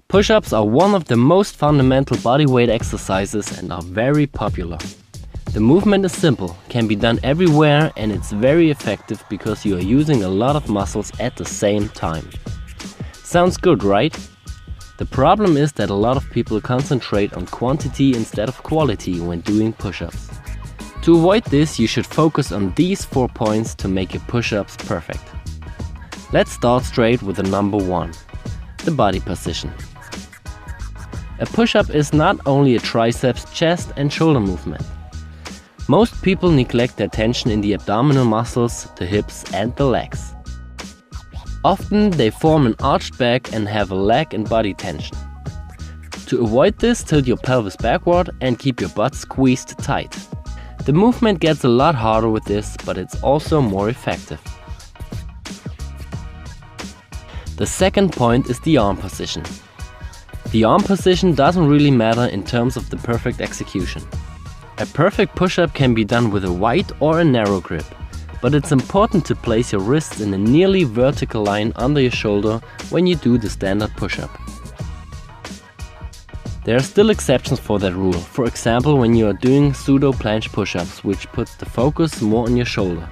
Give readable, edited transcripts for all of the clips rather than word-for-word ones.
Push-ups are one of the most fundamental bodyweight exercises and are very popular. The movement is simple, can be done everywhere, and it's very effective because you are using a lot of muscles at the same time. Sounds good, right? The problem is that a lot of people concentrate on quantity instead of quality when doing push-ups. To avoid this, you should focus on these 4 points to make your push-ups perfect. Let's start straight with the number 1, the body position. A push-up is not only a triceps, chest and shoulder movement. Most people neglect their tension in the abdominal muscles, the hips and the legs. Often they form an arched back and have a leg and body tension. To avoid this, tilt your pelvis backward and keep your butt squeezed tight. The movement gets a lot harder with this, but it's also more effective. The second point is the arm position. The arm position doesn't really matter in terms of the perfect execution. A perfect push-up can be done with a wide or a narrow grip, but it's important to place your wrists in a nearly vertical line under your shoulder when you do the standard push-up. There are still exceptions for that rule, for example when you are doing pseudo planche push-ups, which puts the focus more on your shoulder.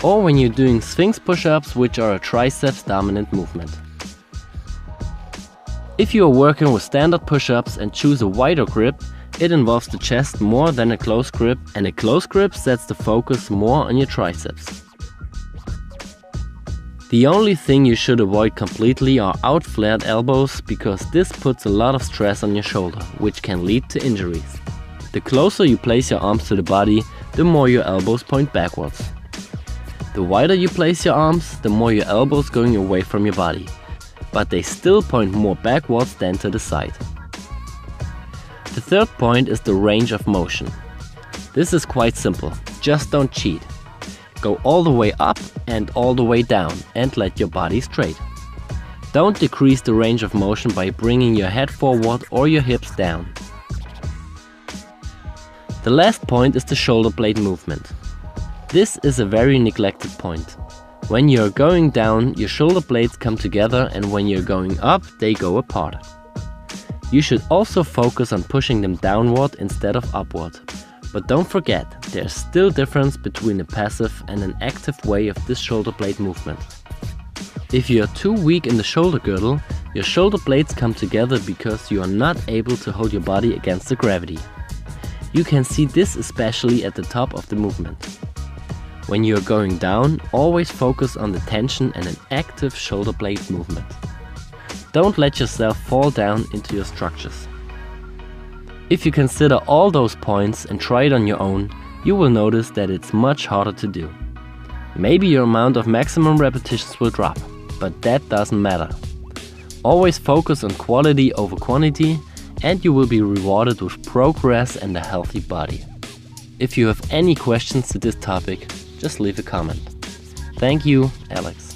Or when you're doing sphinx push-ups, which are a triceps dominant movement. If you are working with standard push-ups and choose a wider grip, it involves the chest more than a close grip, and a close grip sets the focus more on your triceps. The only thing you should avoid completely are out-flared elbows, because this puts a lot of stress on your shoulder, which can lead to injuries. The closer you place your arms to the body, the more your elbows point backwards. The wider you place your arms, the more your elbows going away from your body, but they still point more backwards than to the side. The third point is the range of motion. This is quite simple, just don't cheat. Go all the way up and all the way down and let your body straight. Don't decrease the range of motion by bringing your head forward or your hips down. The last point is the shoulder blade movement. This is a very neglected point. When you're going down, your shoulder blades come together, and when you're going up, they go apart. You should also focus on pushing them downward instead of upward. But don't forget, there's still difference between a passive and an active way of this shoulder blade movement. If you are too weak in the shoulder girdle, your shoulder blades come together because you are not able to hold your body against the gravity. You can see this especially at the top of the movement. When you are going down, always focus on the tension and an active shoulder blade movement. Don't let yourself fall down into your structures. If you consider all those points and try it on your own, you will notice that it's much harder to do. Maybe your amount of maximum repetitions will drop, but that doesn't matter. Always focus on quality over quantity, and you will be rewarded with progress and a healthy body. If you have any questions to this topic, just leave a comment. Thank you, Alex.